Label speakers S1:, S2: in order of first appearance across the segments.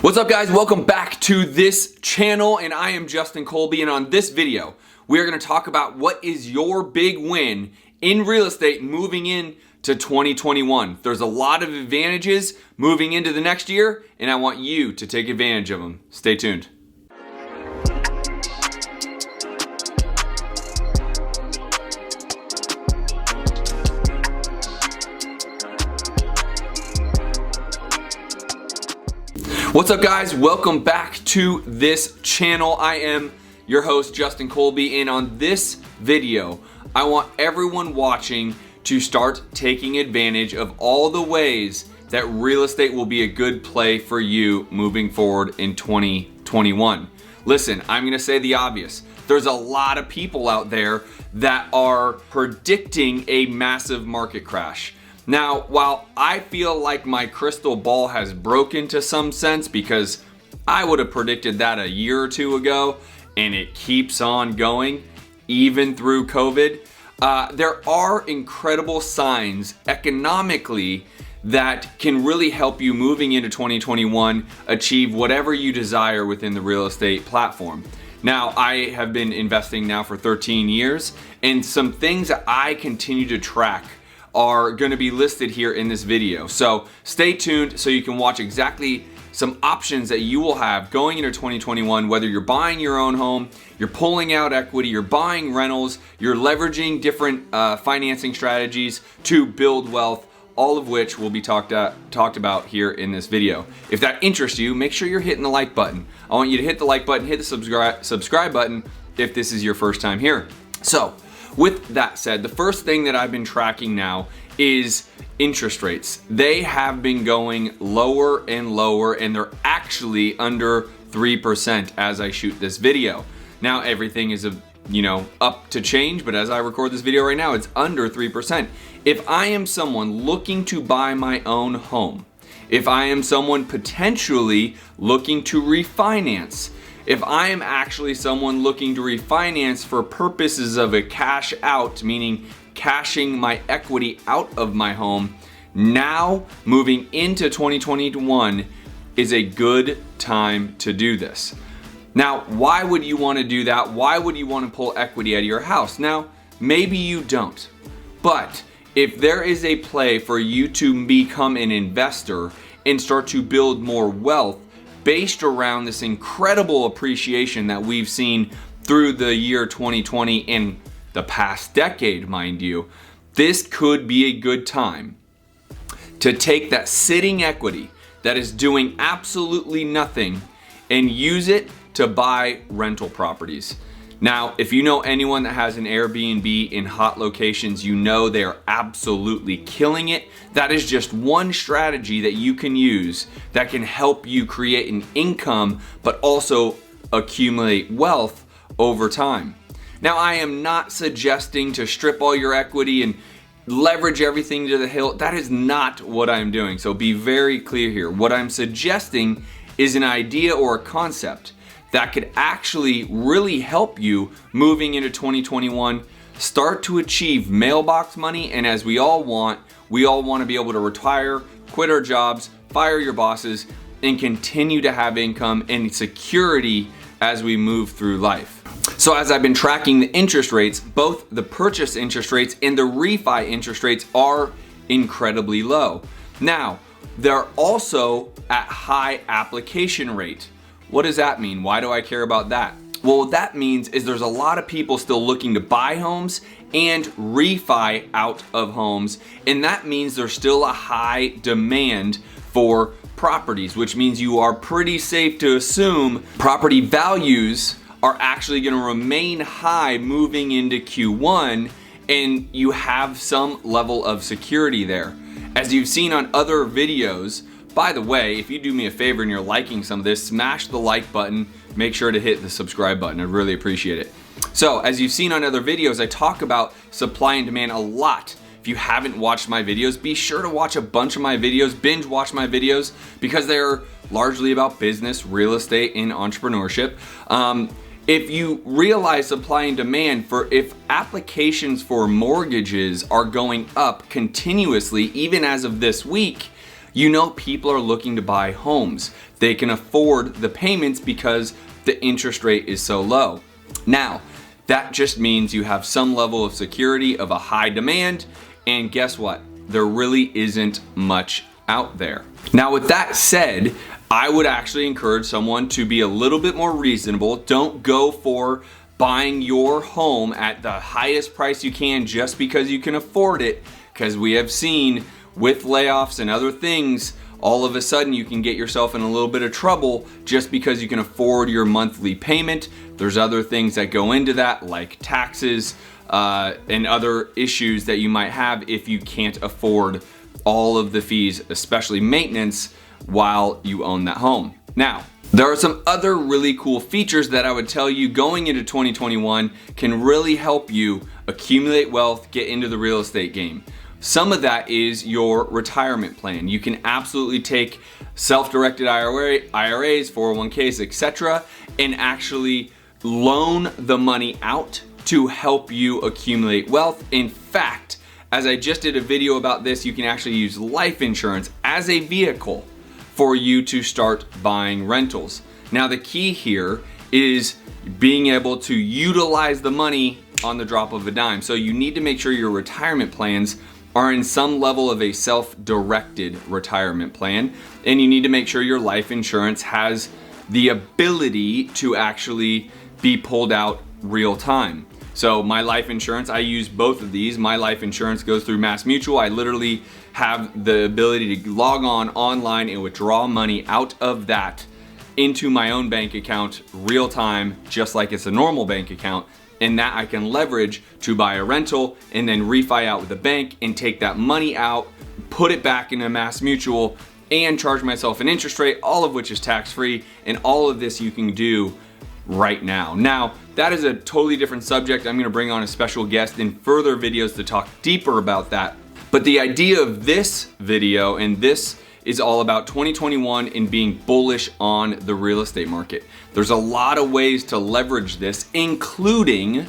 S1: What's up, guys? Welcome back to this channel, and I am Justin Colby, and on this video we are going to talk about what is your big win in real estate moving into 2021. There's a lot of advantages moving into the next year, and I want you to take advantage of them. Stay tuned. What's up, guys? Welcome back to this channel. I am your host, Justin Colby, and on this video, I want everyone watching to start taking advantage of all the ways that real estate will be a good play for you moving forward in 2021. Listen, I'm gonna say the obvious. There's a lot of people out there that are predicting a massive market crash. Now, while I feel like my crystal ball has broken to some sense, because I would have predicted that a year or two ago, and it keeps on going, even through COVID, there are incredible signs economically that can really help you moving into 2021 achieve whatever you desire within the real estate platform. Now, I have been investing now for 13 years, and some things that I continue to track are going to be listed here in this video. So stay tuned so you can watch exactly some options that you will have going into 2021, whether you're buying your own home, you're pulling out equity, you're buying rentals, you're leveraging different financing strategies to build wealth, all of which will be talked about here in this video. If that interests you, make sure you're hitting the like button. I want you to hit the like button, hit the subscribe button if this is your first time here. So, with that said, the first thing that I've been tracking now is interest rates. They have been going lower and lower, and they're actually under 3% as I shoot this video. Now, everything is up to change, but as I record this video right now, it's under 3%. If I am someone looking to buy my own home, if I am someone potentially looking to refinance, if I am actually someone looking to refinance for purposes of a cash out, meaning cashing my equity out of my home, now moving into 2021 is a good time to do this. Now, why would you want to do that? Why would you want to pull equity out of your house? Now, maybe you don't, but if there is a play for you to become an investor and start to build more wealth based around this incredible appreciation that we've seen through the year 2020 and the past decade, mind you, this could be a good time to take that sitting equity that is doing absolutely nothing and use it to buy rental properties. Now, if you know anyone that has an Airbnb in hot locations, you know they are absolutely killing it. That is just one strategy that you can use that can help you create an income, but also accumulate wealth over time. Now, I am not suggesting to strip all your equity and leverage everything to the hilt. That is not what I'm doing. So be very clear here. What I'm suggesting is an idea or a concept that could actually really help you moving into 2021, start to achieve mailbox money, and as we all want to be able to retire, quit our jobs, fire your bosses, and continue to have income and security as we move through life. So as I've been tracking the interest rates, both the purchase interest rates and the refi interest rates are incredibly low. Now, they're also at high application rate. What does that mean? Why do I care about that? Well, what that means is there's a lot of people still looking to buy homes and refi out of homes, and that means there's still a high demand for properties, which means you are pretty safe to assume property values are actually going to remain high moving into Q1, and you have some level of security there. As you've seen on other videos, by the way, if you do me a favor and you're liking some of this, smash the like button, make sure to hit the subscribe button. I'd really appreciate it. So, as you've seen on other videos, I talk about supply and demand a lot. If you haven't watched my videos, be sure to watch a bunch of my videos, binge watch my videos, because they're largely about business, real estate, and entrepreneurship. If you realize supply and demand, if applications for mortgages are going up continuously, even as of this week, You know people are looking to buy homes. They can afford the payments because the interest rate is so low. Now, that just means you have some level of security of a high demand, and guess what? There really isn't much out there. Now, with that said, I would actually encourage someone to be a little bit more reasonable. Don't go for buying your home at the highest price you can just because you can afford it, because we have seen with layoffs and other things, all of a sudden you can get yourself in a little bit of trouble just because you can afford your monthly payment. There's other things that go into that, like taxes and other issues that you might have if you can't afford all of the fees, especially maintenance, while you own that home. Now, there are some other really cool features that I would tell you going into 2021 can really help you accumulate wealth, get into the real estate game. Some of that is your retirement plan. You can absolutely take self-directed IRAs, 401ks, etc., and actually loan the money out to help you accumulate wealth. In fact, as I just did a video about this, you can actually use life insurance as a vehicle for you to start buying rentals. Now, the key here is being able to utilize the money on the drop of a dime. So you need to make sure your retirement plans are in some level of a self-directed retirement plan, and you need to make sure your life insurance has the ability to actually be pulled out real time. So my life insurance, I use both of these. My life insurance goes through Mass Mutual. I literally have the ability to log on online and withdraw money out of that into my own bank account real time, just like it's a normal bank account. And that I can leverage to buy a rental and then refi out with the bank and take that money out, put it back into Mass Mutual, and charge myself an interest rate, all of which is tax-free. And all of this you can do right now. Now, that is a totally different subject. I'm gonna bring on a special guest in further videos to talk deeper about that. But the idea of this video, and this is all about 2021 and being bullish on the real estate market. There's a lot of ways to leverage this, including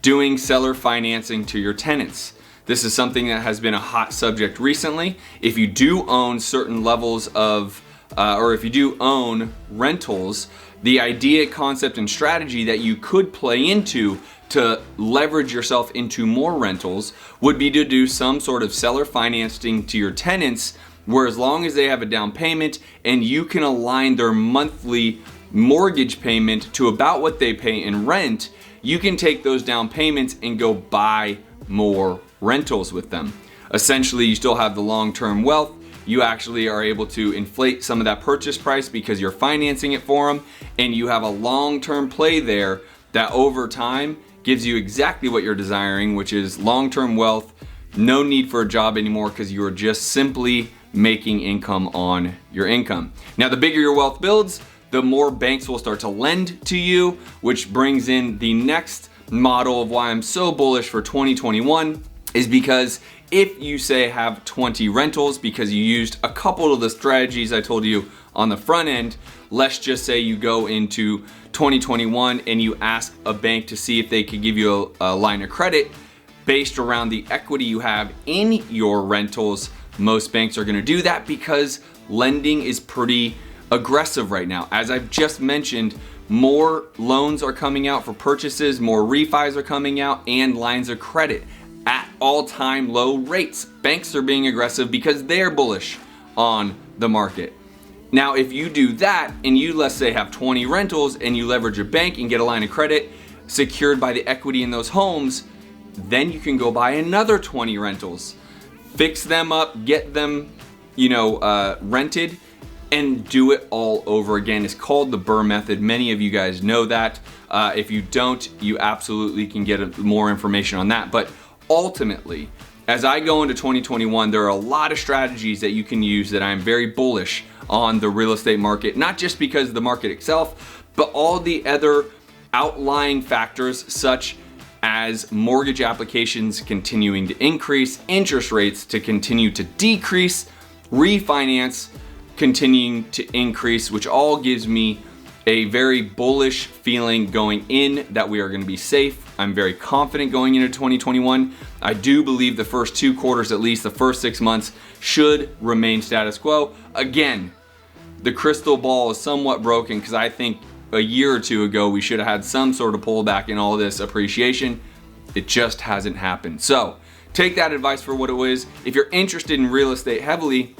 S1: doing seller financing to your tenants. This is something that has been a hot subject recently. If you do own certain levels of, or if you do own rentals, the idea, concept, and strategy that you could play into to leverage yourself into more rentals would be to do some sort of seller financing to your tenants, where as long as they have a down payment and you can align their monthly mortgage payment to about what they pay in rent, you can take those down payments and go buy more rentals with them. Essentially, you still have the long-term wealth. You actually are able to inflate some of that purchase price because you're financing it for them, and you have a long-term play there that over time gives you exactly what you're desiring, which is long-term wealth, no need for a job anymore because you are just simply making income on your income. Now, the bigger your wealth builds, the more banks will start to lend to you, which brings in the next model of why I'm so bullish for 2021 is because if you say have 20 rentals because you used a couple of the strategies I told you on the front end, let's just say you go into 2021 and you ask a bank to see if they could give you a line of credit based around the equity you have in your rentals. Most banks are gonna do that because lending is pretty aggressive right now. As I've just mentioned, more loans are coming out for purchases, more refis are coming out, and lines of credit at all-time low rates. Banks are being aggressive because they're bullish on the market. Now, if you do that and you, let's say, have 20 rentals and you leverage a bank and get a line of credit secured by the equity in those homes, then you can go buy another 20 rentals, fix them up, get them, rented, and do it all over again. It's called the BRRRR method. Many of you guys know that. If you don't, you absolutely can get more information on that. But ultimately, as I go into 2021, there are a lot of strategies that you can use that I'm very bullish on the real estate market, not just because of the market itself, but all the other outlying factors such as mortgage applications continuing to increase, interest rates to continue to decrease, refinance continuing to increase, which all gives me a very bullish feeling going in that we are going to be safe. I'm very confident going into 2021. I do believe the first 2 quarters, at least the first 6 months, should remain status quo. Again, the crystal ball is somewhat broken because I think a year or 2 ago we should have had some sort of pullback in all this appreciation. It just hasn't happened. So take that advice for what it is. If you're interested in real estate heavily,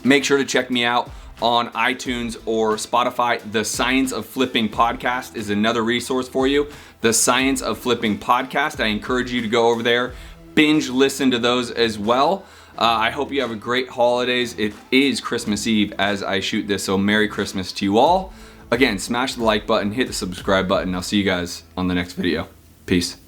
S1: make sure to check me out on iTunes or Spotify. The Science of Flipping podcast is another resource for you. The Science of Flipping podcast. I encourage you to go over there, binge listen to those as well. I hope you have a great holidays. It is Christmas Eve as I shoot this, so Merry Christmas to you all. Again, smash the like button, hit the subscribe button. I'll see you guys on the next video. Peace.